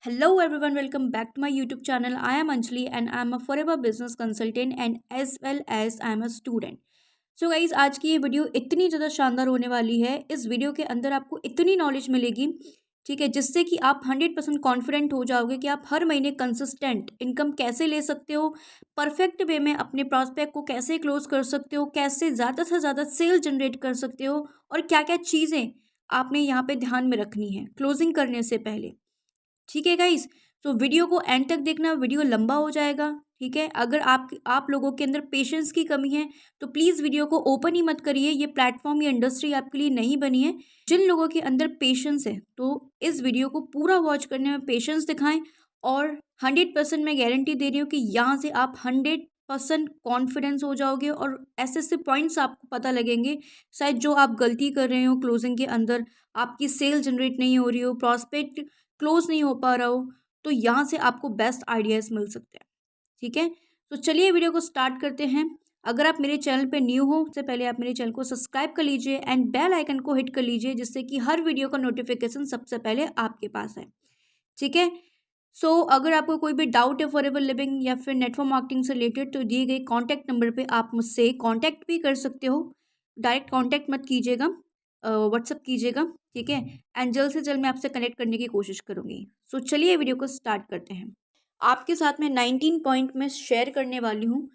Hello everyone, welcome back to my YouTube channel. I am Anjali and I am a forever business consultant and as well as I am a student. So guys आज की ये video इतनी ज़्यादा शानदार होने वाली है। इस वीडियो के अंदर आपको इतनी नॉलेज मिलेगी, ठीक है, जिससे कि आप 100% कॉन्फिडेंट हो जाओगे कि आप हर महीने कंसिस्टेंट इनकम कैसे ले सकते हो, परफेक्ट वे में अपने प्रॉस्पेक्ट को कैसे क्लोज कर सकते हो, कैसे ज़्यादा से ज़्यादा सेल जनरेट कर सकते हो और क्या क्या चीज़ें आपने यहाँ पे ध्यान में रखनी है क्लोजिंग करने से पहले। ठीक है गाइस, तो वीडियो को एंड तक देखना, वीडियो लंबा हो जाएगा। ठीक है, अगर आप लोगों के अंदर पेशेंस की कमी है तो प्लीज़ वीडियो को ओपन ही मत करिए। ये प्लेटफॉर्म या इंडस्ट्री आपके लिए नहीं बनी है। जिन लोगों के अंदर पेशेंस है तो इस वीडियो को पूरा वॉच करने में पेशेंस दिखाएं और 100% मैं गारंटी दे रही हूँ कि यहाँ से आप 100% कॉन्फिडेंस हो जाओगे और ऐसे ऐसे पॉइंट्स आपको पता लगेंगे शायद जो आप गलती कर रहे हो क्लोजिंग के अंदर, आपकी सेल जनरेट नहीं हो रही हो, प्रॉस्पेक्ट क्लोज नहीं हो पा रहा हो, तो यहाँ से आपको बेस्ट आइडियाज़ मिल सकते हैं। ठीक है, तो चलिए वीडियो को स्टार्ट करते हैं। अगर आप मेरे चैनल पे न्यू हो, उससे पहले आप मेरे चैनल को सब्सक्राइब कर लीजिए एंड बेल आइकन को हिट कर लीजिए, जिससे कि हर वीडियो का नोटिफिकेशन सबसे पहले आपके पास है। ठीक है, अगर आपको कोई भी डाउट है फॉरएवर लिविंग या फिर नेटवर्क मार्केटिंग से रिलेटेड, तो दिए गए कॉन्टैक्ट नंबर पे आप मुझसे कॉन्टैक्ट भी कर सकते हो। डायरेक्ट कॉन्टैक्ट मत कीजिएगा, व्हाट्सअप कीजिएगा। ठीक है, एंड जल्द से जल्द मैं आपसे कनेक्ट करने की कोशिश करूँगी। चलिए वीडियो को स्टार्ट करते हैं। आपके साथ में 19 पॉइंट में शेयर करने वाली हूँ।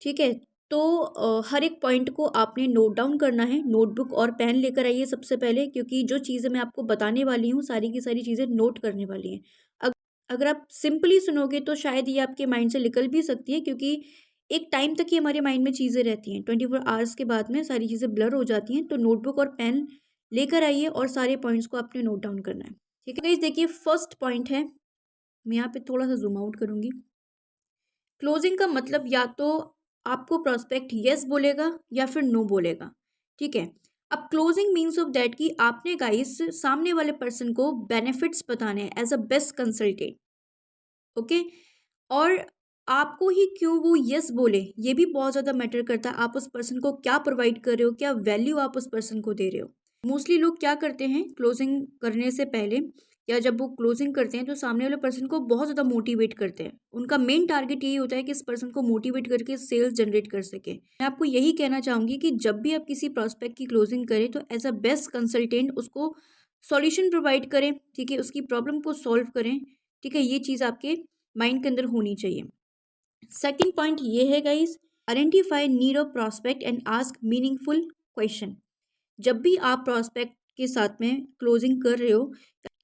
ठीक है, तो हर एक पॉइंट को आपने नोट डाउन करना है। नोटबुक और पेन लेकर आइए सबसे पहले, क्योंकि जो चीज़ें मैं आपको बताने वाली हूँ सारी की सारी चीज़ें नोट करने वाली हैं। अगर आप सिंपली सुनोगे तो शायद ये आपके माइंड से निकल भी सकती है, क्योंकि एक टाइम तक ही हमारे माइंड में चीज़ें रहती हैं। 24 आवर्स के बाद में सारी चीज़ें ब्लर हो जाती हैं। तो नोटबुक और पेन लेकर आइए और सारे पॉइंट्स को आपने नोट डाउन करना है। ठीक है गाइस, देखिए फर्स्ट पॉइंट है, मैं यहाँ पे थोड़ा सा जूम आउट करूँगी। क्लोजिंग का मतलब या तो आपको प्रोस्पेक्ट यस बोलेगा या फिर नो बोलेगा। ठीक है, अब क्लोजिंग मीन्स ऑफ दैट कि आपने गाइस सामने वाले पर्सन को बेनिफिट्स बताने हैं as a best consultant. Okay, और आपको ही क्यों वो यस बोले ये भी बहुत ज़्यादा मैटर करता है। आप उस पर्सन को क्या प्रोवाइड कर रहे हो, क्या वैल्यू आप उस पर्सन को दे रहे हो। मोस्टली लोग क्या करते हैं क्लोजिंग करने से पहले, या जब वो क्लोजिंग करते हैं तो सामने वाले पर्सन को बहुत ज़्यादा मोटिवेट करते हैं। उनका मेन टारगेट यही होता है कि इस पर्सन को मोटिवेट करके सेल्स जनरेट कर सके। मैं आपको यही कहना चाहूँगी कि जब भी आप किसी प्रोस्पेक्ट की क्लोजिंग करें तो एज अ बेस्ट कंसल्टेंट उसको सॉल्यूशन प्रोवाइड करें। ठीक है, उसकी प्रॉब्लम को सॉल्व करें। ठीक है, ये चीज़ आपके माइंड के अंदर होनी चाहिए। सेकंड पॉइंट ये है guys, identify need of prospect and ask meaningful question. जब भी आप प्रॉस्पेक्ट के साथ में क्लोजिंग कर रहे हो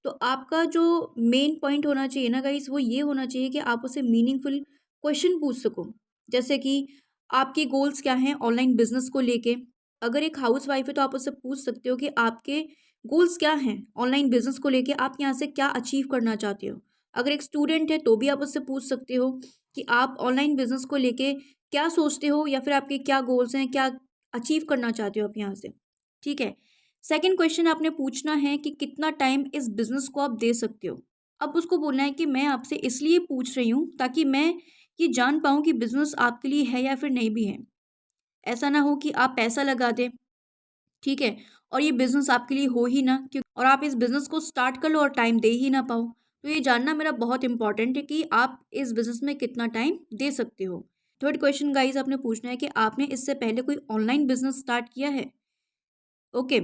तो आपका जो मेन पॉइंट होना चाहिए ना गाइस, वो ये होना चाहिए कि आप उसे मीनिंगफुल क्वेश्चन पूछ सको। जैसे कि आपके गोल्स क्या हैं ऑनलाइन बिजनेस को लेके। अगर एक हाउस वाइफ है तो आप उससे पूछ सकते हो कि आपके गोल्स क्या हैं ऑनलाइन बिजनेस को लेके, आप यहाँ से क्या अचीव करना चाहते हो। अगर एक स्टूडेंट है तो भी आप उससे पूछ सकते हो कि आप ऑनलाइन बिजनेस को लेके क्या सोचते हो या फिर आपके क्या गोल्स हैं, क्या अचीव करना चाहते हो आप यहाँ से। ठीक है, सेकंड क्वेश्चन आपने पूछना है कि कितना टाइम इस बिजनेस को आप दे सकते हो। अब उसको बोलना है कि मैं आपसे इसलिए पूछ रही हूँ ताकि मैं ये जान पाऊँ कि बिजनेस आपके लिए है या फिर नहीं भी है। ऐसा ना हो कि आप पैसा लगा दें, ठीक है, और ये बिजनेस आपके लिए हो ही ना, क्यों और आप इस बिजनेस को स्टार्ट कर लो और टाइम दे ही ना पाओ। तो ये जानना मेरा बहुत इंपॉर्टेंट है कि आप इस बिजनेस में कितना टाइम दे सकते हो। थर्ड क्वेश्चन गाइस आपने पूछना है कि आपने इससे पहले कोई ऑनलाइन बिजनेस स्टार्ट किया है। ओके,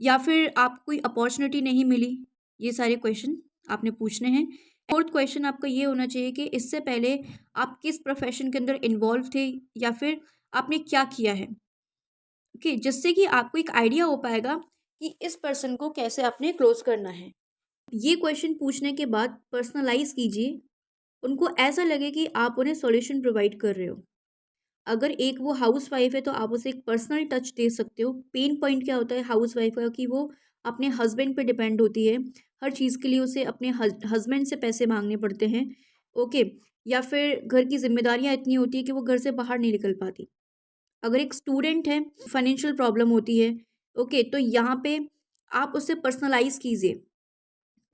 या फिर आपको कोई अपॉर्चुनिटी नहीं मिली। ये सारे क्वेश्चन आपने पूछने हैं। फोर्थ क्वेश्चन आपका ये होना चाहिए कि इससे पहले आप किस प्रोफेशन के अंदर इन्वॉल्व थे या फिर आपने क्या किया है। ओके, जिससे कि आपको एक आइडिया हो पाएगा कि इस पर्सन को कैसे आपने क्लोज करना है। ये क्वेश्चन पूछने के बाद पर्सनलाइज कीजिए, उनको ऐसा लगे कि आप उन्हें सॉल्यूशन प्रोवाइड कर रहे हो। अगर एक वो हाउसवाइफ है तो आप उसे एक पर्सनल टच दे सकते हो। पेन पॉइंट क्या होता है हाउसवाइफ का कि वो अपने हस्बैंड पे डिपेंड होती है। हर चीज़ के लिए उसे अपने हस्बैंड से पैसे मांगने पड़ते हैं। ओके, या फिर घर की जिम्मेदारियां इतनी होती है कि वो घर से बाहर नहीं निकल पाती। अगर एक स्टूडेंट है, फाइनेंशियल प्रॉब्लम होती है। ओके, तो यहाँ पे आप उसे पर्सनलाइज कीजिए,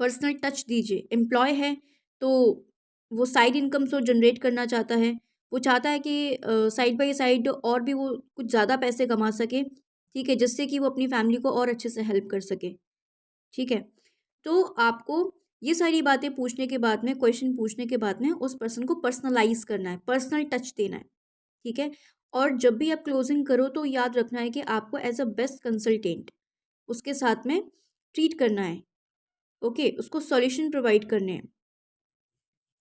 पर्सनल टच दीजिए। एम्प्लॉय है तो वो साइड इनकम से जनरेट करना चाहता है। वो चाहता है कि साइड बाय साइड और भी वो कुछ ज़्यादा पैसे कमा सके। ठीक है, जिससे कि वो अपनी फैमिली को और अच्छे से हेल्प कर सके। ठीक है, तो आपको ये सारी बातें पूछने के बाद में, क्वेश्चन पूछने के बाद में उस पर्सन को पर्सनलाइज करना है, पर्सनल टच देना है, ठीक है। और जब भी आप क्लोजिंग करो तो याद रखना है कि आपको एज अ बेस्ट कंसल्टेंट उसके साथ में ट्रीट करना है, ओके, उसको सॉल्यूशन प्रोवाइड करने हैं।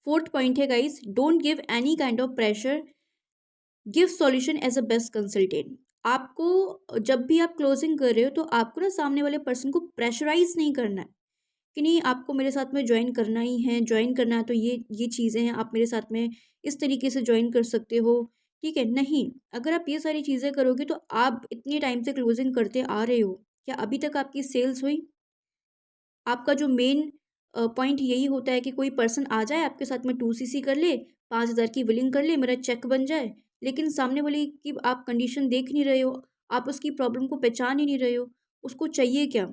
फोर्थ पॉइंट है guys, don't give any kind of pressure, give solution as a best consultant. आपको जब भी आप क्लोजिंग कर रहे हो तो आपको ना सामने वाले पर्सन को प्रेशराइज नहीं करना है कि नहीं आपको मेरे साथ में ज्वाइन करना ही है, ज्वाइन करना है तो ये चीज़ें हैं, आप मेरे साथ में इस तरीके से ज्वाइन कर सकते हो, ठीक है। नहीं, अगर आप ये सारी चीज़ें करोगे तो आप इतने टाइम से क्लोजिंग करते आ रहे हो, क्या अभी तक आपकी सेल्स हुई? आपका जो मेन पॉइंट यही होता है कि कोई पर्सन आ जाए आपके साथ में 2cc कर ले, 5,000 की बिलिंग कर ले, मेरा चेक बन जाए। लेकिन सामने वाले की आप कंडीशन देख नहीं रहे हो, आप उसकी प्रॉब्लम को पहचान ही नहीं रहे हो, उसको चाहिए क्या?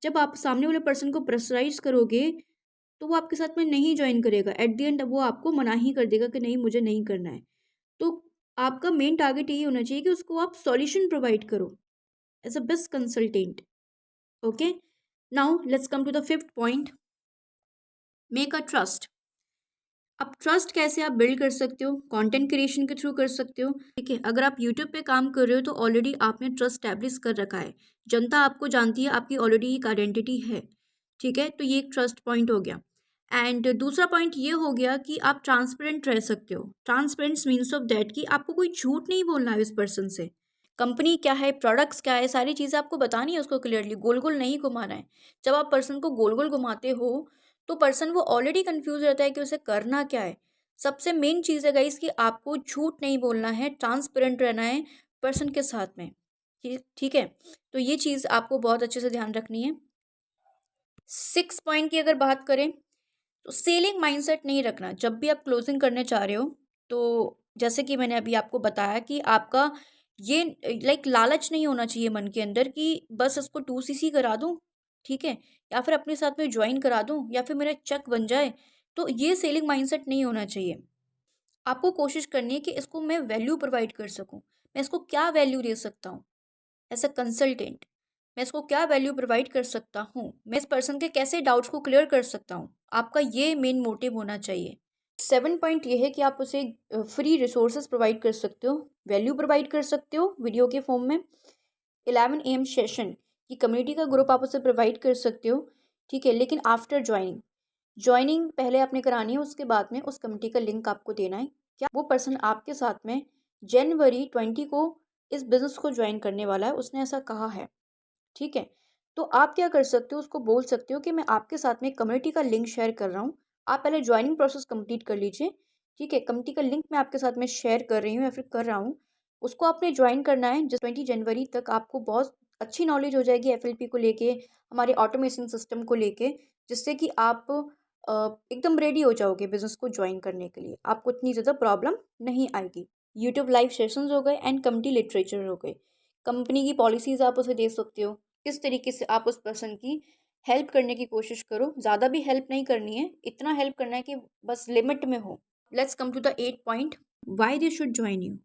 जब आप सामने वाले पर्सन को प्रेशराइज करोगे तो वो आपके साथ में नहीं ज्वाइन करेगा, एट द एंड वो आपको मना ही कर देगा कि नहीं मुझे नहीं करना है। तो आपका मेन टारगेट यही होना चाहिए कि उसको आप सॉल्यूशन प्रोवाइड करो as a best consultant, okay. Now let's come to the fifth point, make a trust. अब ट्रस्ट कैसे आप बिल्ड कर सकते हो? कंटेंट क्रिएशन के थ्रू कर सकते हो, ठीक है। अगर आप यूट्यूब पे काम कर रहे हो तो ऑलरेडी आपने ट्रस्ट स्टैब्लिश कर रखा है, जनता आपको जानती है, आपकी ऑलरेडी एक आइडेंटिटी है, ठीक है। तो ये एक ट्रस्ट पॉइंट हो गया। एंड दूसरा पॉइंट ये हो गया कि आप ट्रांसपेरेंट रह सकते हो। ट्रांसपेरेंस मीन्स ऑफ दैट कि आपको कोई झूठ नहीं बोलना है इस पर्सन से, कंपनी क्या है, प्रोडक्ट्स क्या है, सारी चीज़ें आपको बतानी है उसको क्लियरली, गोल गोल नहीं घुमाना है। जब आप पर्सन को गोल गोल घुमाते हो तो पर्सन वो ऑलरेडी कंफ्यूज रहता है कि उसे करना क्या है। सबसे मेन चीज़ है गाइस कि आपको झूठ नहीं बोलना है, ट्रांसपेरेंट रहना है पर्सन के साथ में, ठीक ठीक है। तो ये चीज़ आपको बहुत अच्छे से ध्यान रखनी है। सिक्स पॉइंट की अगर बात करें तो सेलिंग माइंडसेट नहीं रखना जब भी आप क्लोजिंग करने चाह रहे हो। तो जैसे कि मैंने अभी आपको बताया कि आपका ये लाइक लालच नहीं होना चाहिए मन के अंदर कि बस इसको 2cc करा दूं, ठीक है, या फिर अपने साथ में ज्वाइन करा दूं या फिर मेरा चेक बन जाए। तो ये सेलिंग माइंडसेट नहीं होना चाहिए। आपको कोशिश करनी है कि इसको मैं वैल्यू प्रोवाइड कर सकूं, मैं इसको क्या वैल्यू दे सकता हूँ एज अ कंसल्टेंट, मैं इसको क्या वैल्यू प्रोवाइड कर सकता हूँ, मैं इस पर्सन के कैसे डाउट्स को क्लियर कर सकता हूँ। आपका ये मेन मोटिव होना चाहिए। सेवन पॉइंट ये है कि आप उसे फ्री रिसोर्सेज प्रोवाइड कर सकते हो, वैल्यू प्रोवाइड कर सकते हो वीडियो के फॉर्म में। 11 AM सेशन की कम्युनिटी का ग्रुप आप उसे प्रोवाइड कर सकते हो, ठीक है। लेकिन आफ्टर ज्वाइनिंग, ज्वाइनिंग पहले आपने करानी है, उसके बाद में उस कमेटी का लिंक आपको देना है। क्या वो पर्सन आपके साथ में January 20 को इस बिज़नेस को ज्वाइन करने वाला है, उसने ऐसा कहा है, ठीक है। तो आप क्या कर सकते हो, उसको बोल सकते हो कि मैं आपके साथ में कम्युनिटी का लिंक शेयर कर रहा हूँ, आप पहले ज्वाइनिंग प्रोसेस कंप्लीट कर लीजिए, ठीक है। कम्युनिटी का लिंक मैं आपके साथ में शेयर कर रही हूँ या फिर कर रहा हूँ, उसको आपने ज्वाइन करना है। जिस 20 जनवरी तक आपको बहुत अच्छी नॉलेज हो जाएगी FLP को लेके, हमारे ऑटोमेशन सिस्टम को लेके, जिससे कि आप एकदम रेडी हो जाओगे बिजनेस को ज्वाइन करने के लिए, आपको इतनी ज़्यादा प्रॉब्लम नहीं आएगी। यूट्यूब लाइव सेशंस हो गए एंड कम्युनिटी लिटरेचर हो गए, कंपनी की पॉलिसीज़ आप उसे दे सकते हो। किस तरीके से आप उस पर्सन की हेल्प करने की कोशिश करो, ज़्यादा भी हेल्प नहीं करनी है, इतना हेल्प करना है कि बस लिमिट में हो। Let's come to the 8 point, why they should join you.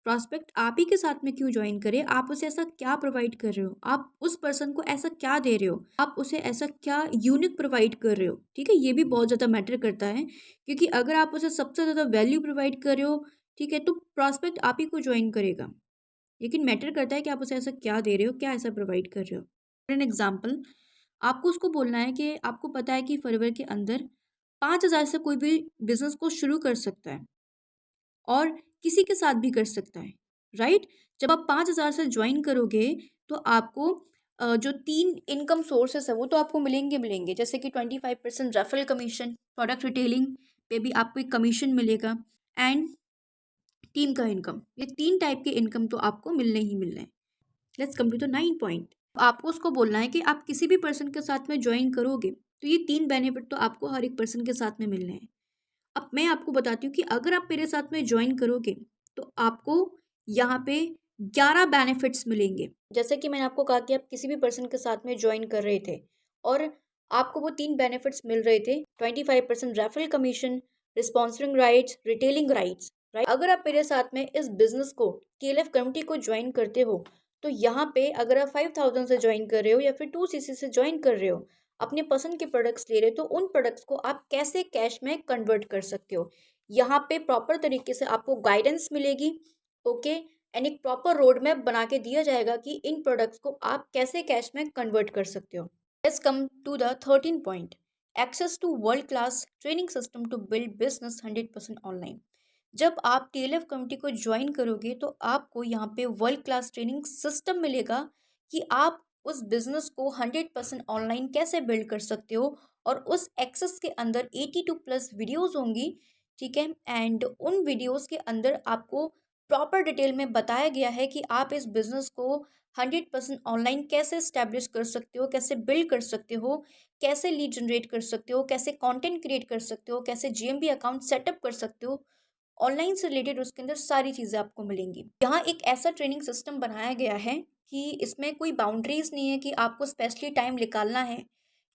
Prospect आप ही के साथ में क्यों ज्वाइन करे, आप उसे ऐसा क्या प्रोवाइड कर रहे हो, आप उस पर्सन को ऐसा क्या दे रहे हो, आप उसे ऐसा क्या यूनिक प्रोवाइड कर रहे हो, ठीक है। ये भी बहुत ज़्यादा मैटर करता है, क्योंकि अगर आप उसे सबसे ज़्यादा वैल्यू प्रोवाइड कर रहे हो, ठीक है, तो प्रॉस्पेक्ट आप ही को ज्वाइन करेगा। लेकिन मैटर करता है कि आप उसे ऐसा क्या दे रहे हो, क्या ऐसा प्रोवाइड कर रहे हो। फॉर एन एग्जाम्पल, आपको उसको बोलना है कि आपको पता है कि फरवरी के अंदर 5,000 से कोई भी बिजनेस को शुरू कर सकता है और किसी के साथ भी कर सकता है, राइट। जब आप 5,000 से ज्वाइन करोगे तो आपको जो 3 इनकम सोर्सेस है वो तो आपको मिलेंगे मिलेंगे, जैसे कि 25% रेफरल कमीशन, प्रोडक्ट रिटेलिंग पे भी आपको एक कमीशन मिलेगा, एंड टीम का इनकम। ये 3 टाइप के इनकम तो आपको मिलने ही मिलने हैं। Let's come to the 9 point, आपको उसको बोलना है कि आप किसी भी पर्सन के साथ में ज्वाइन करोगे तो ये 3 बेनिफिट तो आपको हर एक पर्सन के साथ में मिलने हैं। अब मैं आपको बताती हूँ कि अगर आप मेरे साथ में ज्वाइन करोगे तो आपको यहाँ पे 11 बेनिफिट्स मिलेंगे। जैसे कि मैंने आपको कहा कि आप किसी भी पर्सन के साथ में ज्वाइन कर रहे थे और आपको वो 3 बेनिफिट्स मिल रहे थे, 25% रेफरल कमीशन, रिस्पॉन्सरिंग राइट्स, रिटेलिंग राइट्स, राइट। अगर आप मेरे साथ में इस बिजनेस को TLF कम्युनिटी को ज्वाइन करते हो तो यहाँ पे अगर आप 5,000 से ज्वाइन कर रहे हो या फिर 2cc से ज्वाइन कर रहे हो, अपने पसंद के प्रोडक्ट्स ले रहे हो तो उन प्रोडक्ट्स को आप कैसे कैश में कन्वर्ट कर सकते हो। यहाँ पे प्रॉपर तरीके से आपको गाइडेंस मिलेगी। ओके, एंड एक प्रॉपर रोड मैप बना के दिया जाएगा कि इन प्रोडक्ट्स को आप कैसे कैश में कन्वर्ट कर सकते हो। Let's come to the 13 point, access to world class training system to build business 100% online. जब आप टीएलएफ कम्युनिटी को ज्वाइन करोगे तो आपको यहाँ पे वर्ल्ड क्लास ट्रेनिंग सिस्टम मिलेगा कि आप उस बिजनेस को 100% ऑनलाइन कैसे बिल्ड कर सकते हो। और उस एक्सेस के अंदर 82+ वीडियोस होंगी, ठीक है, एंड उन वीडियोस के अंदर आपको प्रॉपर डिटेल में बताया गया है कि आप इस बिजनेस को 100% ऑनलाइन कैसे स्टैब्लिश कर सकते हो, कैसे बिल्ड कर सकते हो, कैसे लीड जनरेट कर सकते हो, कैसे कंटेंट क्रिएट कर सकते हो, कैसे जीएमबी अकाउंट सेटअप कर सकते हो। ऑनलाइन से रिलेटेड उसके अंदर सारी चीज़ें आपको मिलेंगी। यहाँ एक ऐसा ट्रेनिंग सिस्टम बनाया गया है कि इसमें कोई बाउंड्रीज नहीं है कि आपको स्पेशली टाइम निकालना है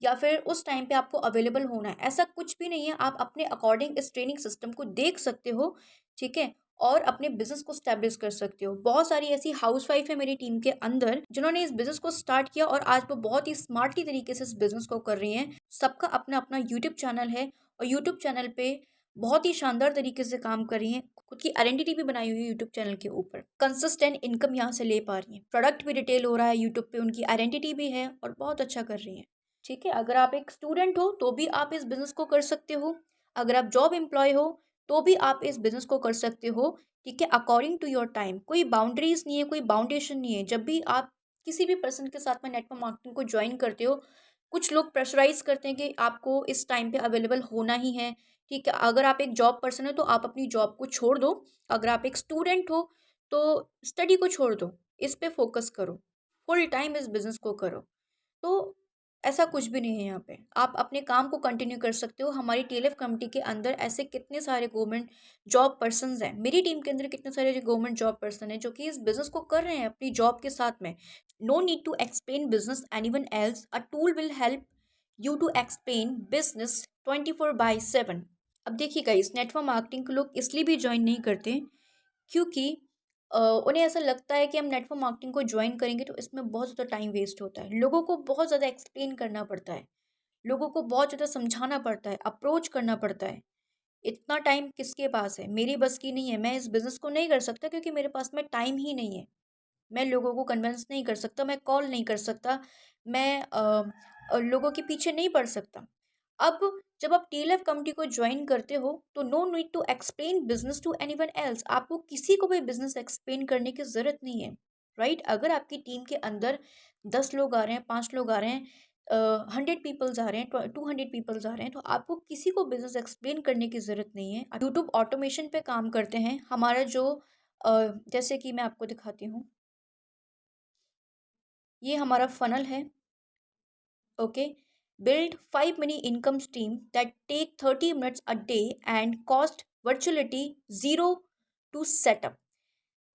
या फिर उस टाइम पे आपको अवेलेबल होना है, ऐसा कुछ भी नहीं है। आप अपने अकॉर्डिंग इस ट्रेनिंग सिस्टम को देख सकते हो, ठीक है, और अपने बिजनेस को स्टैब्लिश कर सकते हो। बहुत सारी ऐसी हाउसवाइफ है मेरी टीम के अंदर जिन्होंने इस बिजनेस को स्टार्ट किया और आज वो बहुत ही स्मार्टली तरीके से इस बिजनेस को कर रही हैं। सबका अपना अपना यूट्यूब चैनल है और यूट्यूब चैनल पे बहुत ही शानदार तरीके से काम कर रही हैं। खुद की आइडेंटिटी भी बनाई हुई है यूट्यूब चैनल के ऊपर, कंसिस्टेंट इनकम यहाँ से ले पा रही हैं, प्रोडक्ट भी रिटेल हो रहा है यूट्यूब पे, उनकी आइडेंटिटी भी है और बहुत अच्छा कर रही हैं। ठीक है, अगर आप एक स्टूडेंट हो तो भी आप इस बिजनेस को कर सकते हो, अगर आप जॉब एम्प्लॉय हो तो भी आप इस बिजनेस को कर सकते हो। ठीक है, अकॉर्डिंग टू योर टाइम, कोई बाउंड्रीज नहीं है, कोई बाउंडेशन नहीं है। जब भी आप किसी भी पर्सन के साथ में नेटवर्क मार्केटिंग को ज्वाइन करते हो, कुछ लोग प्रेशराइज करते हैं कि आपको इस टाइम पे अवेलेबल होना ही है। ठीक है, अगर आप एक जॉब पर्सन हो तो आप अपनी जॉब को छोड़ दो, अगर आप एक स्टूडेंट हो तो स्टडी को छोड़ दो, इस पे फोकस करो, फुल टाइम इस बिजनेस को करो। तो ऐसा कुछ भी नहीं है यहाँ पे, आप अपने काम को कंटिन्यू कर सकते हो। हमारी टीएलएफ कमेटी के अंदर ऐसे कितने सारे गवर्नमेंट जॉब पर्सन्स हैं, मेरी टीम के अंदर कितने सारे गवर्नमेंट जॉब पर्सन हैं जो कि इस बिजनेस को कर रहे हैं अपनी जॉब के साथ में। No need to explain business anyone else, a tool will help you to explain business 24/7। अब देखिएगा, इस नेटवर्क मार्केटिंग को लोग इसलिए भी ज्वाइन नहीं करते क्योंकि उन्हें ऐसा लगता है कि हम नेटवर्क मार्केटिंग को ज्वाइन करेंगे तो इसमें बहुत ज़्यादा टाइम वेस्ट होता है, लोगों को बहुत ज़्यादा एक्सप्लेन करना पड़ता है, लोगों को बहुत ज़्यादा समझाना पड़ता है, अप्रोच करना पड़ता है। इतना टाइम किसके पास है? मेरी बस की नहीं है, मैं इस बिज़नेस को नहीं कर सकता क्योंकि मेरे पास में टाइम ही नहीं है। मैं लोगों को कन्विंस नहीं कर सकता, मैं कॉल नहीं कर सकता, मैं लोगों के पीछे नहीं पड़ सकता। अब जब आप टीएलएफ कम्युनिटी को ज्वाइन करते हो तो no need to explain business to anyone else, आपको किसी को भी बिजनेस एक्सप्लेन करने की ज़रूरत नहीं है। राइट, अगर आपकी टीम के अंदर 10 लोग आ रहे हैं, 5 लोग आ रहे हैं, 100 पीपल्स आ रहे हैं, 200 पीपल्स आ रहे हैं, तो आपको किसी को बिजनेस एक्सप्लेन करने की ज़रूरत नहीं है। यूट्यूब ऑटोमेशन पे काम करते हैं हमारा जो जैसे कि मैं आपको दिखाती हूँ, ये हमारा फनल है। Okay, build 5 mini income stream that take 30 minutes a day and cost virtuality zero to set up।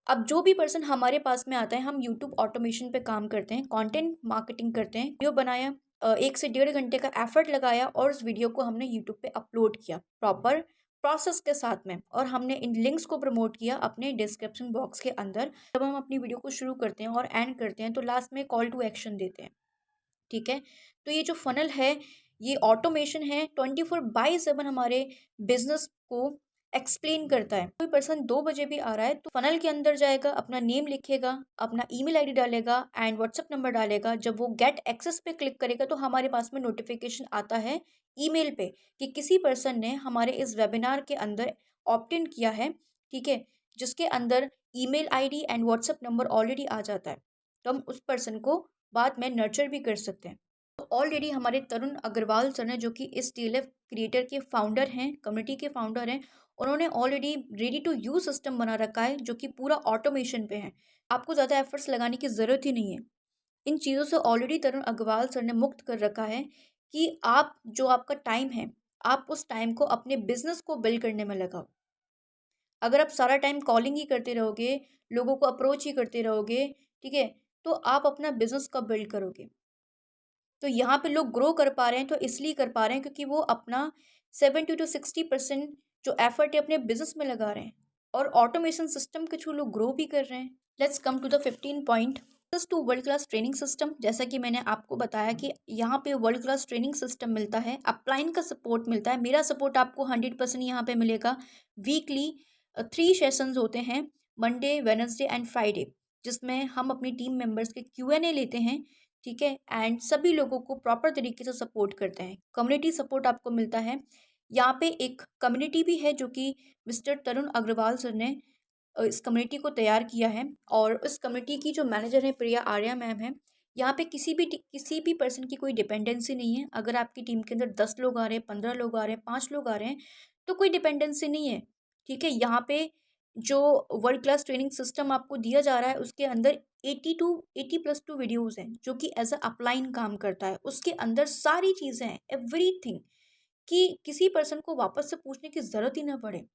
अब जो भी पर्सन हमारे पास में आता है, हम यूट्यूब ऑटोमेशन पे काम करते हैं, कंटेंट मार्केटिंग करते हैं, वीडियो बनाया, 1 से 1.5 घंटे का एफर्ट लगाया और उस वीडियो को हमने यूट्यूब पे अपलोड किया प्रॉपर प्रोसेस के साथ में, और हमने इन लिंक्स को प्रमोट किया अपने डिस्क्रिप्शन बॉक्स के अंदर। जब हम अपनी वीडियो को शुरू करते हैं और एंड करते हैं तो लास्ट में कॉल टू एक्शन देते हैं। ठीक है, तो ये जो फनल है, ये ऑटोमेशन है, 24/7 हमारे बिजनेस को एक्सप्लेन करता है। कोई पर्सन 2 बजे भी आ रहा है तो फनल के अंदर जाएगा, अपना नेम लिखेगा, अपना ईमेल आईडी डालेगा एंड व्हाट्सएप नंबर डालेगा। जब वो गेट एक्सेस पे क्लिक करेगा तो हमारे पास में नोटिफिकेशन आता है ईमेल पे कि किसी पर्सन ने हमारे इस वेबिनार के अंदर ऑप्ट इन किया है। ठीक है, जिसके अंदर email ID and WhatsApp number already आ जाता है, तो हम उस पर्सन को बाद में नर्चर भी कर सकते हैं। तो ऑलरेडी हमारे तरुण अग्रवाल सर ने, जो कि इस टीएलएफ क्रिएटर के फाउंडर हैं, कम्युनिटी के फाउंडर हैं, उन्होंने already ready to use system बना रखा है जो कि पूरा ऑटोमेशन पे है। आपको ज़्यादा एफर्ट्स लगाने की ज़रूरत ही नहीं है। इन चीज़ों से ऑलरेडी तरुण अग्रवाल सर ने मुक्त कर रखा है कि आप जो आपका टाइम है, आप उस टाइम को अपने बिजनेस को बिल्ड करने में लगाओ। अगर आप सारा टाइम कॉलिंग ही करते रहोगे, लोगों को अप्रोच ही करते रहोगे, ठीक है, तो आप अपना बिजनेस कब बिल्ड करोगे? तो यहाँ पे लोग ग्रो कर पा रहे हैं तो इसलिए कर पा रहे हैं क्योंकि वो अपना 70 to 60% जो एफर्ट है अपने बिजनेस में लगा रहे हैं और ऑटोमेशन सिस्टम के थ्रू लोग ग्रो भी कर रहे हैं। Let's come to the 15 point, access to world class training system, जैसा कि मैंने आपको बताया कि यहाँ पे वर्ल्ड क्लास ट्रेनिंग सिस्टम मिलता है, अपलाइन का सपोर्ट मिलता है, मेरा सपोर्ट आपको 100% यहाँ पे मिलेगा। वीकली 3 सेशंस होते हैं, मंडे, वेडनेसडे एंड फ्राइडे, जिसमें हम अपनी टीम मेंबर्स के Q&A लेते हैं, ठीक है, एंड सभी लोगों को प्रॉपर तरीके से सपोर्ट करते हैं। कम्युनिटी सपोर्ट आपको मिलता है। यहाँ पे एक कम्युनिटी भी है जो कि मिस्टर तरुण अग्रवाल सर ने इस कम्युनिटी को तैयार किया है, और इस कम्युनिटी की जो मैनेजर है प्रिया आर्या मैम है। यहाँ पे किसी भी पर्सन की कोई डिपेंडेंसी नहीं है। अगर आपकी टीम के अंदर 10 लोग आ रहे हैं, 15 लोग आ रहे हैं, 5 लोग आ रहे हैं, तो कोई डिपेंडेंसी नहीं है, ठीक है। यहाँ पे जो वर्ल्ड क्लास ट्रेनिंग सिस्टम आपको दिया जा रहा है उसके अंदर 80+ 2 वीडियोज़ हैं जो कि एज अ अपलाइन काम करता है। उसके अंदर सारी चीज़ें हैं, एवरीथिंग, कि किसी पर्सन को वापस से पूछने की ज़रूरत ही ना पड़े।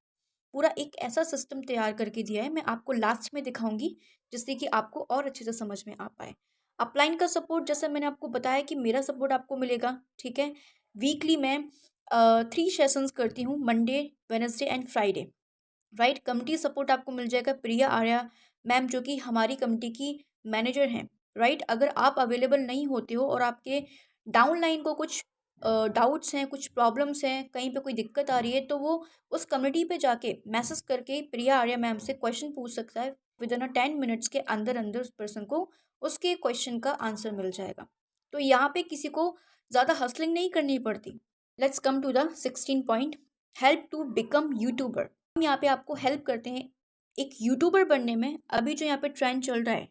पूरा एक ऐसा सिस्टम तैयार करके दिया है, मैं आपको लास्ट में दिखाऊंगी जिससे कि आपको और अच्छे से समझ में आ पाए। अपलाइन का सपोर्ट, जैसे मैंने आपको बताया कि मेरा सपोर्ट आपको मिलेगा, ठीक है। वीकली मैं 3 सेशंस करती हूँ, Monday, Wednesday and Friday, right. Committee support आपको मिल जाएगा प्रिया आर्या मैम, जो कि हमारी कमिटी की मैनेजर हैं, राइट। अगर आप अवेलेबल नहीं होते हो और आपके डाउनलाइन को कुछ डाउट्स हैं, कुछ प्रॉब्लम्स हैं, कहीं पे कोई दिक्कत आ रही है, तो वो उस कमिटी पे जाके मैसेज करके प्रिया आर्या मैम से क्वेश्चन पूछ सकता है। विद इन 10 मिनट्स के अंदर अंदर उस पर्सन को उसके क्वेश्चन का आंसर मिल जाएगा। तो यहाँ पे किसी को ज़्यादा हसलिंग नहीं करनी पड़ती। Let's come to the 16 point, help to become YouTuber. हम यहाँ पे आपको हेल्प करते हैं एक यूट्यूबर बनने में। अभी जो यहाँ पे ट्रेंड चल रहा है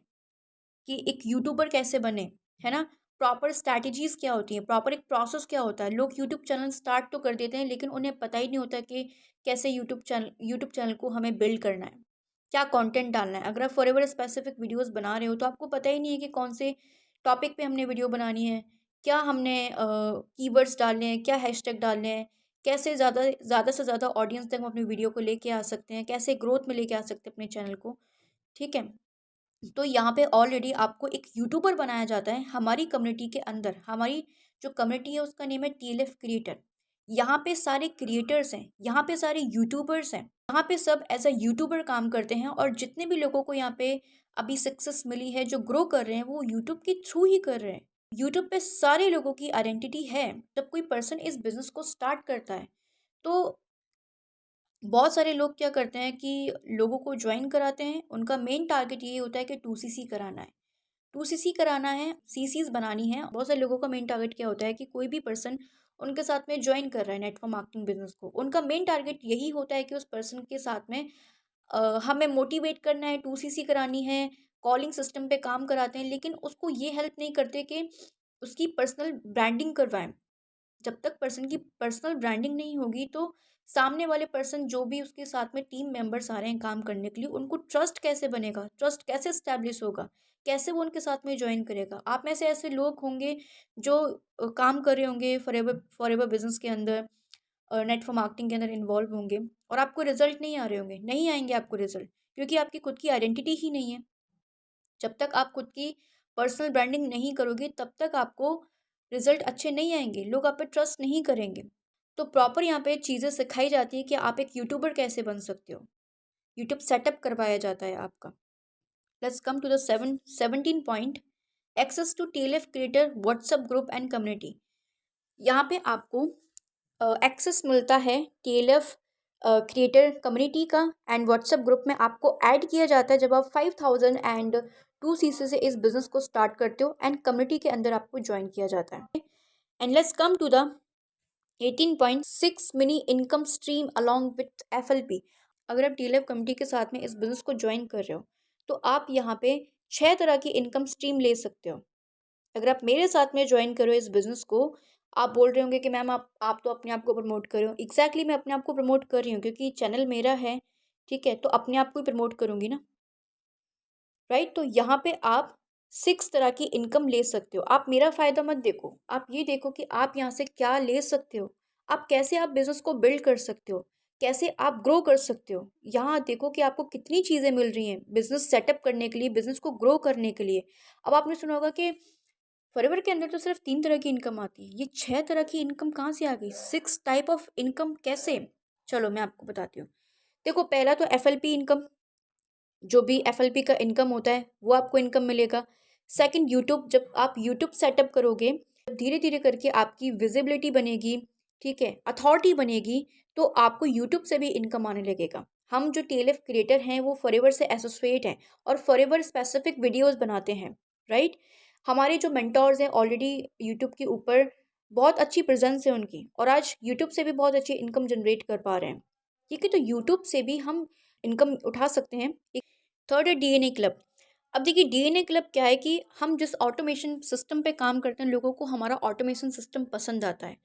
कि एक यूट्यूबर कैसे बने, है ना, प्रॉपर स्ट्रैटेजीज क्या होती हैं, प्रॉपर एक प्रोसेस क्या होता है। लोग यूट्यूब चैनल स्टार्ट तो कर देते हैं लेकिन उन्हें पता ही नहीं होता कि कैसे यूट्यूब चैनल को हमें बिल्ड करना है, क्या कंटेंट डालना है। अगर आप फॉरएवर स्पेसिफिक वीडियोस बना रहे हो तो आपको पता ही नहीं है कि कौन से टॉपिक पे हमने वीडियो बनानी है, क्या हमने कीवर्ड्स डालने हैं, क्या हैशटैग डालने हैं, कैसे ज़्यादा से ज़्यादा ऑडियंस तक हम अपनी वीडियो को लेके आ सकते हैं, कैसे ग्रोथ में लेके आ सकते हैं अपने चैनल को, ठीक है। तो यहाँ पे ऑलरेडी आपको एक यूट्यूबर बनाया जाता है हमारी कम्युनिटी के अंदर। हमारी जो कम्युनिटी है उसका नेम है TLF क्रिएटर। यहाँ पे सारे क्रिएटर्स हैं, यहाँ पे सारे यूट्यूबर्स हैं, यहाँ पे सब एज अ यूट्यूबर काम करते हैं। और जितने भी लोगों को यहाँ पे अभी सक्सेस मिली है, जो ग्रो कर रहे हैं, वो यूट्यूब के थ्रू ही कर रहे हैं। यूट्यूब पे सारे लोगों की आइडेंटिटी है। जब कोई पर्सन इस बिजनेस को स्टार्ट करता है तो बहुत सारे लोग क्या करते हैं कि लोगों को ज्वाइन कराते हैं। उनका मेन टारगेट यही होता है कि 2CC कराना है, 2CC कराना है, CCs बनानी है। बहुत सारे लोगों का मेन टारगेट क्या होता है कि कोई भी पर्सन उनके साथ में ज्वाइन कर रहा है नेटवर्क मार्केटिंग बिजनेस को, उनका मेन टारगेट यही होता है कि उस पर्सन के साथ में हमें मोटिवेट करना है, 2CC करानी है, कॉलिंग सिस्टम पे काम कराते हैं, लेकिन उसको ये हेल्प नहीं करते कि उसकी पर्सनल ब्रांडिंग करवाएं। जब तक पर्सन की पर्सनल ब्रांडिंग नहीं होगी तो सामने वाले पर्सन, जो भी उसके साथ में टीम मेंबर्स आ रहे हैं काम करने के लिए, उनको ट्रस्ट कैसे बनेगा, ट्रस्ट कैसे स्टैब्लिश होगा, कैसे वो उनके साथ में ज्वाइन करेगा। आप में से ऐसे लोग होंगे जो काम कर रहे होंगे फॉरएवर फॉरएवर बिजनेस के अंदर, नेटवर्क मार्केटिंग के अंदर इन्वॉल्व होंगे, और आपको रिजल्ट नहीं आ रहे होंगे, नहीं आएंगे आपको रिजल्ट, क्योंकि आपकी खुद की आइडेंटिटी ही नहीं है। जब तक आप खुद की पर्सनल ब्रांडिंग नहीं करोगे तब तक आपको रिजल्ट अच्छे नहीं आएंगे, लोग आप पे ट्रस्ट नहीं करेंगे। तो प्रॉपर यहाँ पे चीज़ें सिखाई जाती है कि आप एक यूट्यूबर कैसे बन सकते हो। यूट्यूब सेटअप करवाया जाता है आपका। Let's come to the 17 point, access to TLF creator WhatsApp group and community. यहाँ पे आपको एक्सेस मिलता है TLF क्रिएटर कम्युनिटी का एंड व्हाट्सएप ग्रुप में आपको ऐड किया जाता है जब आप 5000 से इस बिज़नेस को स्टार्ट करते हो, एंड कम्युनिटी के अंदर आपको ज्वाइन किया जाता है। And let's come to the 18.6 mini income stream along with FLP। अगर आप TLF कम्युनिटी के साथ में इस बिज़नेस को ज्वाइन कर रहे हो तो आप यहाँ पे 6 तरह की इनकम स्ट्रीम ले सकते हो। अगर आप मेरे साथ में ज्वाइन करो इस बिज़नेस को, आप बोल रहे होंगे कि मैम आप तो अपने आप को प्रमोट कर रहे हो। एग्जैक्टली मैं अपने आप को प्रमोट कर रही हूँ क्योंकि चैनल मेरा है, ठीक है, तो अपने आप को ही प्रमोट करूँगी ना, राइट। तो यहाँ पे आप 6 तरह की इनकम ले सकते हो। आप मेरा फ़ायदा मत देखो, आप ये देखो कि आप यहाँ से क्या ले सकते हो, आप कैसे आप बिज़नेस को बिल्ड कर सकते हो, कैसे आप ग्रो कर सकते हो। यहाँ देखो कि आपको कितनी चीज़ें मिल रही हैं बिज़नेस सेटअप करने के लिए, बिज़नेस को ग्रो करने के लिए। अब आपने सुना होगा कि फॉरएवर के अंदर तो सिर्फ 3 तरह की इनकम आती है, ये 6 तरह की इनकम कहाँ से आ गई, 6 टाइप ऑफ इनकम कैसे। चलो मैं आपको बताती हूँ। देखो, पहला तो FLP इनकम, जो भी FLP का इनकम होता है वो आपको इनकम मिलेगा। सेकंड यूट्यूब, जब आप यूट्यूब सेटअप करोगे, जब धीरे धीरे करके आपकी विजिबिलिटी बनेगी, ठीक है, अथॉरिटी बनेगी, तो आपको यूट्यूब से भी इनकम आने लगेगा। हम जो टीएलएफ क्रिएटर हैं वो फॉरएवर से एसोसिएट हैं और फॉरएवर स्पेसिफिक वीडियोस बनाते हैं, राइट। हमारे जो मेंटोर्स हैं ऑलरेडी यूट्यूब के ऊपर बहुत अच्छी प्रेजेंस है उनकी, और आज यूट्यूब से भी बहुत अच्छी इनकम जनरेट कर पा रहे हैं, ठीक है। तो यूट्यूब से भी हम इनकम उठा सकते हैं। थर्ड है डीएनए क्लब। अब देखिए डीएनए क्लब क्या है कि हम जिस ऑटोमेशन सिस्टम पे काम करते हैं, लोगों को हमारा ऑटोमेशन सिस्टम पसंद आता है।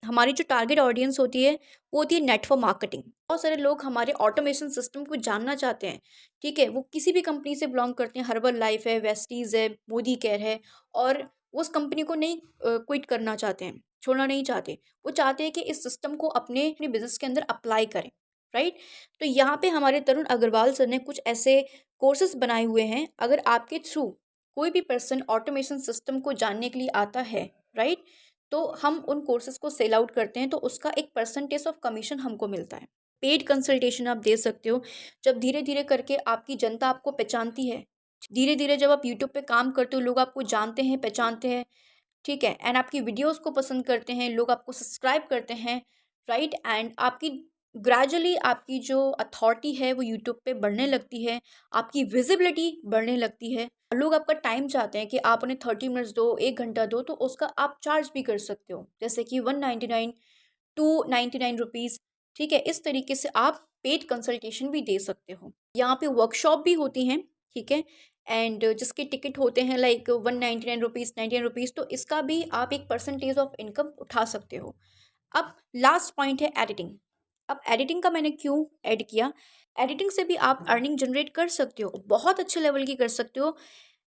हमारी जो टारगेट ऑडियंस होती है वो होती है नेटवर्क मार्केटिंग। बहुत सारे लोग हमारे ऑटोमेशन सिस्टम को जानना चाहते हैं, ठीक है। वो किसी भी कंपनी से बिलोंग करते हैं, हर्बल लाइफ है, वेस्टीज है, मोदी केयर है, और वो उस कंपनी को नहीं क्विट करना चाहते हैं, छोड़ना नहीं चाहते। वो चाहते हैं कि इस सिस्टम को अपने अपने बिजनेस के अंदर अप्लाई करें, राइट। तो यहाँ पे हमारे तरुण अग्रवाल सर ने कुछ ऐसे कोर्सेज बनाए हुए हैं। अगर आपके थ्रू कोई भी पर्सन ऑटोमेशन सिस्टम को जानने के लिए आता है, राइट, तो हम उन कोर्सेज को सेल आउट करते हैं, तो उसका एक परसेंटेज ऑफ कमीशन हमको मिलता है। पेड कंसल्टेशन आप दे सकते हो। जब धीरे धीरे करके आपकी जनता आपको पहचानती है, धीरे धीरे जब आप यूट्यूब पे काम करते हो, लोग आपको जानते हैं, पहचानते हैं, ठीक है, एंड आपकी वीडियोस को पसंद करते हैं, लोग आपको सब्सक्राइब करते हैं, राइट, एंड आपकी ग्रेजुअली आपकी जो अथॉरिटी है वो यूट्यूब पे बढ़ने लगती है, आपकी विजिबिलिटी बढ़ने लगती है। लोग आपका टाइम चाहते हैं कि आप उन्हें 30 मिनट्स दो, 1 घंटा दो, तो उसका आप चार्ज भी कर सकते हो, जैसे कि 199, 299 रुपीज़, ठीक है। इस तरीके से आप पेड कंसल्टेशन भी दे सकते हो। यहाँ पे वर्कशॉप भी होती हैं, ठीक है, एंड जिसके टिकट होते हैं लाइक 199 रुपीज़, 99 रुपीज़, तो इसका भी आप एक परसेंटेज ऑफ इनकम उठा सकते हो। अब लास्ट पॉइंट है एडिटिंग। अब एडिटिंग का मैंने क्यों ऐड किया, एडिटिंग से भी आप अर्निंग जनरेट कर सकते हो, बहुत अच्छे लेवल की कर सकते हो।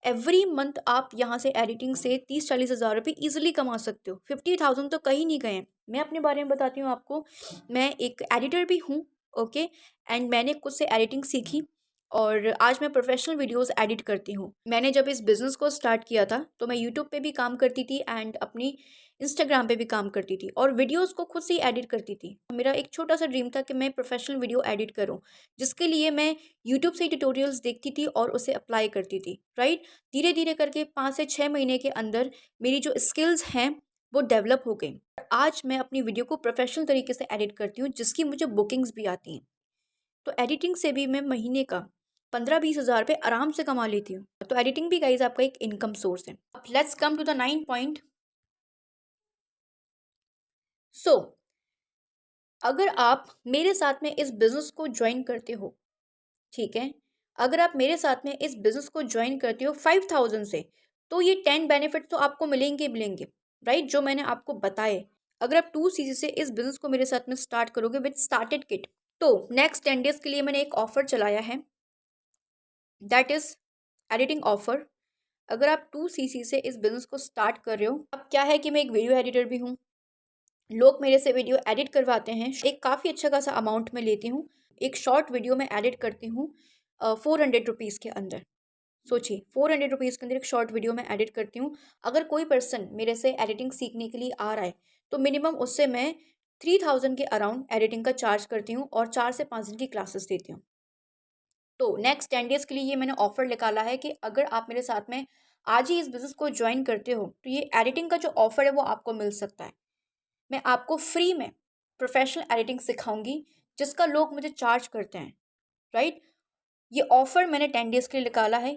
एवरी मंथ आप यहाँ से एडिटिंग से 30-40 हज़ार रुपये ईजिली कमा सकते हो। 50,000 तो कहीं नहीं गए। मैं अपने बारे में बताती हूँ आपको, मैं एक एडिटर भी हूँ, ओके, एंड मैंने खुद से एडिटिंग सीखी और आज मैं प्रोफेशनल वीडियोस एडिट करती हूँ। मैंने जब इस बिज़नेस को स्टार्ट किया था तो मैं यूट्यूब पे भी काम करती थी एंड अपनी इंस्टाग्राम पे भी काम करती थी और वीडियोस को खुद से ही एडिट करती थी। मेरा एक छोटा सा ड्रीम था कि मैं प्रोफेशनल वीडियो एडिट करूँ, जिसके लिए मैं यूट्यूब से ट्यूटोरियल्स देखती थी और उसे अप्लाई करती थी, राइट। धीरे धीरे करके 5 से 6 महीने के अंदर मेरी जो स्किल्स हैं वो डेवलप हो गई। आज मैं अपनी वीडियो को प्रोफेशनल तरीके से एडिट करती हूँ, जिसकी मुझे बुकिंग्स भी आती हैं। तो एडिटिंग से भी मैं महीने का 15-20 हज़ार रुपये आराम से कमा लेती हूँ। तो एडिटिंग भी गाइज आपका एक इनकम सोर्स है। अब let's come to the 9 point. So अगर आप मेरे साथ में इस बिज़नेस को ज्वाइन करते हो, ठीक है, अगर आप मेरे साथ में इस बिज़नेस को ज्वाइन करते हो 5,000 से, तो ये 10 बेनिफिट तो आपको मिलेंगे ही मिलेंगे, राइट, जो मैंने आपको बताए। अगर आप 2 CC से इस बिज़नेस को मेरे साथ में स्टार्ट करोगे विद स्टार्टेड किट, तो नेक्स्ट 10 डेज के लिए मैंने एक ऑफर चलाया है, दैट इज़ एडिटिंग ऑफर। अगर आप 2 CC से इस बिज़नेस को स्टार्ट कर रहे हो, अब क्या है कि मैं एक वीडियो एडिटर भी हूँ, लोग मेरे से वीडियो एडिट करवाते हैं, एक काफ़ी अच्छा खासा अमाउंट में लेती हूँ। एक शॉर्ट वीडियो में एडिट करती हूँ 400 रुपीज़ के अंदर। सोचिए 400 रुपीज़ के अंदर एक शॉर्ट वीडियो में एडिट करती हूँ। अगर कोई पर्सन मेरे से एडिटिंग सीखने के लिए आ रहा है तो मिनिमम उससे मैं 3,000 के अराउंड एडिटिंग का चार्ज करती हूँ और 4 से 5 दिन की क्लासेस देती हूँ। तो नेक्स्ट 10 डेज के लिए ये मैंने ऑफर निकाला है कि अगर आप मेरे साथ में आज ही इस बिज़नेस को ज्वाइन करते हो तो ये एडिटिंग का जो ऑफर है वो आपको मिल सकता है। मैं आपको फ्री में प्रोफेशनल एडिटिंग सिखाऊंगी, जिसका लोग मुझे चार्ज करते हैं, राइट। ये ऑफ़र मैंने 10 डेज़ के लिए निकाला है।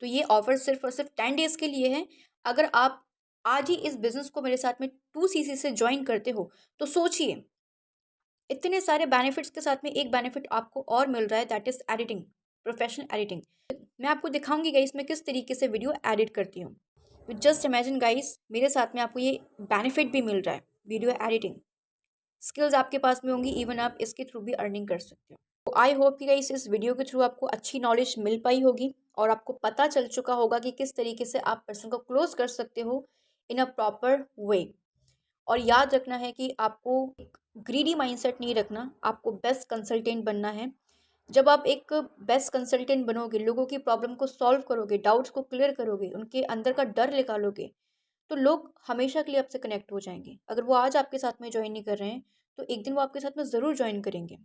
तो ये ऑफ़र सिर्फ और सिर्फ 10 डेज़ के लिए है। अगर आप आज ही इस बिज़नेस को मेरे साथ में 2 CC से ज्वाइन करते हो तो सोचिए, इतने सारे बेनिफिट्स के साथ में एक बेनिफिट आपको और मिल रहा है, that is editing, professional editing. मैं आपको दिखाऊंगी गाइस मैं किस तरीके से वीडियो एडिट करती हूँ। तो जस्ट इमेजिन गाइस, मेरे साथ में आपको ये बेनिफिट भी मिल रहा है, वीडियो एडिटिंग स्किल्स आपके पास में होंगी, इवन आप इसके थ्रू भी अर्निंग कर सकते हो। तो आई होप कि गाइस इस वीडियो के थ्रू आपको अच्छी नॉलेज मिल पाई होगी और आपको पता चल चुका होगा कि किस तरीके से आप पर्सन को क्लोज कर सकते हो इन अ प्रॉपर वे। और याद रखना है कि आपको एक ग्रीडी माइंडसेट नहीं रखना, आपको बेस्ट कंसल्टेंट बनना है। जब आप एक बेस्ट कंसल्टेंट बनोगे, लोगों की प्रॉब्लम को सॉल्व करोगे, डाउट्स को क्लियर करोगे, उनके अंदर का डर निकालोगे, तो लोग हमेशा के लिए आपसे कनेक्ट हो जाएंगे। अगर वो आज आपके साथ में ज्वाइन नहीं कर रहे हैं तो एक दिन वो आपके साथ में ज़रूर ज्वाइन करेंगे,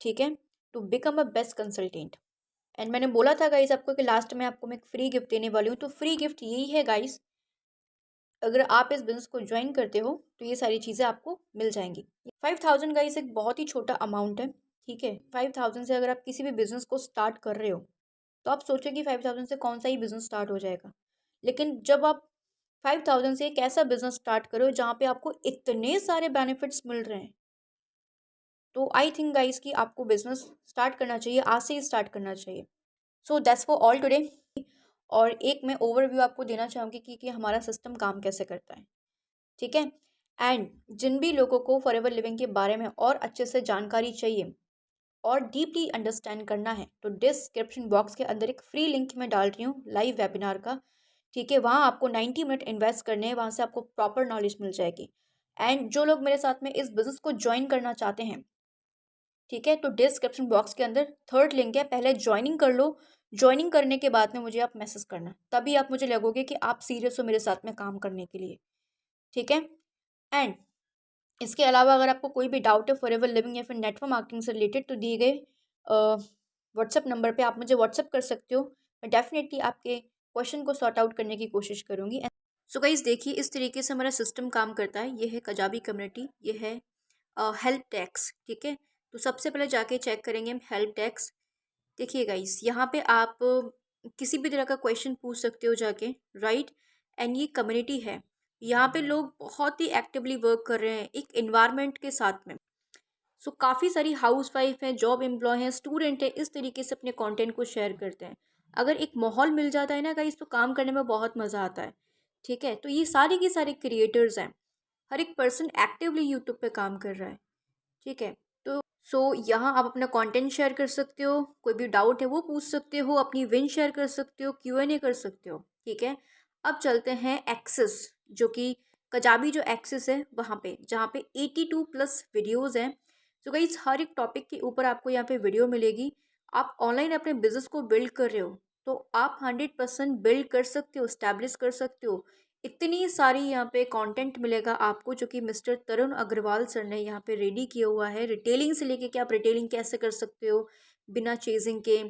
ठीक है। To become a best consultant. And मैंने बोला था गाइस आपको कि लास्ट में आपको मैं एक फ्री गिफ्ट देने वाली हूँ, तो फ्री गिफ्ट यही है गाइस, अगर आप इस बिज़नेस को ज्वाइन करते हो तो ये सारी चीज़ें आपको मिल जाएंगी। 5000 गाइस एक बहुत ही छोटा अमाउंट है, ठीक है। 5000 से अगर आप किसी भी बिज़नेस को स्टार्ट कर रहे हो तो आप सोचो कि 5000 से कौन सा ही बिज़नेस स्टार्ट हो जाएगा। लेकिन जब आप 5000 से एक ऐसा बिज़नेस स्टार्ट करो जहाँ पे आपको इतने सारे बेनिफिट्स मिल रहे हैं, तो आई थिंक गाइस कि आपको बिज़नेस स्टार्ट करना चाहिए, आज से ही स्टार्ट करना चाहिए। So that's for all today. और एक मैं ओवरव्यू आपको देना चाहूँगी कि हमारा सिस्टम काम कैसे करता है, ठीक है। एंड जिन भी लोगों को फॉरएवर लिविंग के बारे में और अच्छे से जानकारी चाहिए और डीपली अंडरस्टैंड करना है, तो डिस्क्रिप्शन बॉक्स के अंदर एक फ्री लिंक मैं डाल रही हूँ लाइव वेबिनार का, ठीक है। वहाँ आपको 90 मिनट इन्वेस्ट करने हैं, वहाँ से आपको प्रॉपर नॉलेज मिल जाएगी। एंड जो लोग मेरे साथ में इस बिज़नेस को ज्वाइन करना चाहते हैं, ठीक है, तो डिस्क्रिप्शन बॉक्स के अंदर थर्ड लिंक है, पहले ज्वाइनिंग कर लो। ज्वाइनिंग करने के बाद में मुझे आप मैसेज करना, तभी आप मुझे लगोगे कि आप सीरियस हो मेरे साथ में काम करने के लिए, ठीक है। एंड इसके अलावा अगर आपको कोई भी डाउट है फॉरएवर लिविंग या फिर नेटवर्क मार्केटिंग से रिलेटेड, तो दिए गए व्हाट्सएप नंबर पे आप मुझे व्हाट्सएप कर सकते हो। मैं डेफिनेटली आपके क्वेश्चन को सॉर्ट आउट करने की कोशिश करूँगी। सो गाइस देखिए, इस तरीके से हमारा सिस्टम काम करता है। ये है कजाबी कम्युनिटी, ये है हेल्प डेस्क, ठीक है। तो सबसे पहले जाके चेक करेंगे हम हेल्प डेस्क। देखिए गाइस, यहाँ पे आप किसी भी तरह का क्वेश्चन पूछ सकते हो जाके, राइट। एंड ये कम्युनिटी है, यहाँ पे लोग बहुत ही एक्टिवली वर्क कर रहे हैं एक इन्वायरमेंट के साथ में। सो काफ़ी सारी हाउस वाइफ हैं, जॉब एम्प्लॉय हैं, स्टूडेंट हैं, इस तरीके से अपने कंटेंट को शेयर करते हैं। अगर एक माहौल मिल जाता है ना गाइस, तो काम करने में बहुत मज़ा आता है, ठीक है। तो ये सारे के सारे क्रिएटर्स हैं, हर एक पर्सन एक्टिवली यूट्यूब पे काम कर रहा है, ठीक है। तो यहाँ आप अपना कंटेंट शेयर कर सकते हो, कोई भी डाउट है वो पूछ सकते हो, अपनी विन शेयर कर सकते हो, Q&A कर सकते हो, ठीक है। अब चलते हैं एक्सेस, जो कि कजाबी जो एक्सेस है वहाँ पे, जहाँ पे 82+ वीडियोज़ हैं। तो गाइस हर एक टॉपिक के ऊपर आपको यहाँ पे वीडियो मिलेगी। आप ऑनलाइन अपने बिजनेस को बिल्ड कर रहे हो तो आप 100% बिल्ड कर सकते हो, स्टैब्लिश कर सकते हो। इतनी सारी यहाँ पे कंटेंट मिलेगा आपको, जो कि मिस्टर तरुण अग्रवाल सर ने यहाँ पे रेडी किया हुआ है। रिटेलिंग से लेके कि आप रिटेलिंग कैसे कर सकते हो बिना चेजिंग के,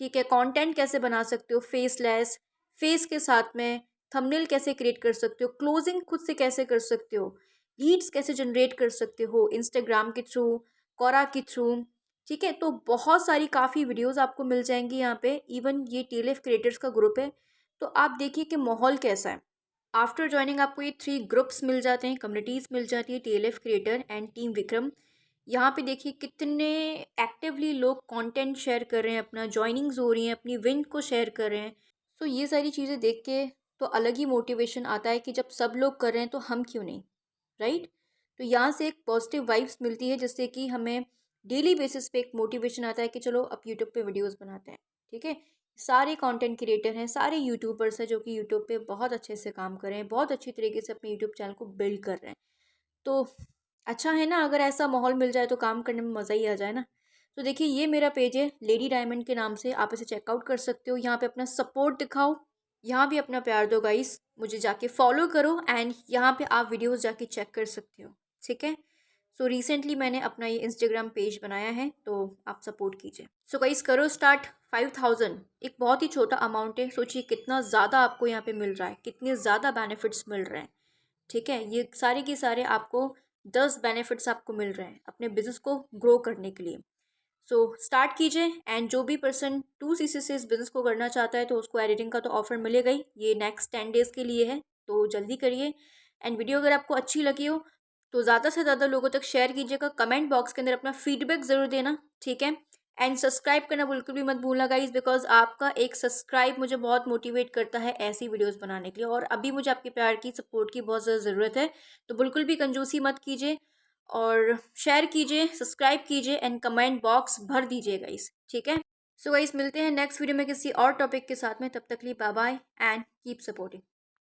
ठीक है। कंटेंट कैसे बना सकते हो फेसलेस, फेस के साथ में थंबनेल कैसे क्रिएट कर सकते हो, क्लोजिंग खुद से कैसे कर सकते हो, लीड्स कैसे जनरेट कर सकते हो इंस्टाग्राम के थ्रू, कोरा के थ्रू, ठीक है। तो बहुत सारी काफ़ी वीडियोस आपको मिल जाएंगी यहाँ पे। इवन ये TLF क्रिएटर्स का ग्रुप है, तो आप देखिए कि माहौल कैसा है। आफ्टर ज्वाइनिंग आपको ये 3 ग्रुप्स मिल जाते हैं, कम्युनिटीज़ मिल जाती है, TLF creator and team Vikram. यहाँ पे देखिए कितने एक्टिवली लोग कंटेंट शेयर कर रहे हैं, अपना ज्वाइनिंग्स हो रही हैं, अपनी विन को शेयर कर रहे हैं। तो ये सारी चीज़ें देख के तो अलग ही मोटिवेशन आता है कि जब सब लोग कर रहे हैं तो हम क्यों नहीं, राइट। तो यहाँ से एक पॉजिटिव वाइब्स मिलती है, जिससे कि हमें डेली बेसिस पे एक मोटिवेशन आता है कि चलो अब यूट्यूब पे वीडियोस बनाते हैं, ठीक है। सारे कंटेंट क्रिएटर हैं, सारे यूट्यूबर्स हैं जो कि यूट्यूब पे बहुत अच्छे से काम कर रहे हैं, बहुत अच्छी तरीके से अपने यूट्यूब चैनल को बिल्ड कर रहे हैं। तो अच्छा है ना, अगर ऐसा माहौल मिल जाए तो काम करने में मज़ा ही आ जाए ना। तो देखिए ये मेरा पेज है लेडी डायमंड के नाम से, आप इसे चेकआउट कर सकते हो। यहाँ पे अपना सपोर्ट दिखाओ, यहाँ भी अपना प्यार दो गाइस, मुझे जाके फॉलो करो एंड यहाँ पे आप वीडियोस जाके चेक कर सकते हो, ठीक है। सो रिसेंटली मैंने अपना ये इंस्टाग्राम पेज बनाया है, तो आप सपोर्ट कीजिए। सो गाइस करो स्टार्ट। 5000 एक बहुत ही छोटा अमाउंट है, सोचिए कितना ज़्यादा आपको यहाँ पे मिल रहा है, कितने ज़्यादा बेनिफिट्स मिल रहे हैं, ठीक है। ये सारे के सारे आपको 10 बेनिफिट्स आपको मिल रहे हैं अपने बिजनेस को ग्रो करने के लिए। सो स्टार्ट कीजिए। एंड जो भी पर्सन 2CC से इस बिज़नेस को करना चाहता है तो उसको एडिटिंग का तो ऑफर मिलेगा ही, ये नेक्स्ट 10 डेज़ के लिए है, तो जल्दी करिए। एंड वीडियो अगर आपको अच्छी लगी हो तो ज़्यादा से ज़्यादा लोगों तक शेयर कीजिएगा, कमेंट बॉक्स के अंदर अपना फीडबैक ज़रूर देना, ठीक है। एंड सब्सक्राइब करना बिल्कुल भी मत भूलना गाइज, बिकॉज आपका एक सब्सक्राइब मुझे बहुत मोटिवेट करता है ऐसी वीडियोस बनाने के लिए, और अभी मुझे आपके प्यार की सपोर्ट की बहुत ज़्यादा ज़रूरत है। तो बिल्कुल भी कंजूसी मत कीजिए और शेयर कीजिए, सब्सक्राइब कीजिए एंड कमेंट बॉक्स भर दीजिए गाइस, ठीक है। सो गाइस मिलते हैं नेक्स्ट वीडियो में किसी और टॉपिक के साथ में, तब तक लिए bye bye and keep supporting.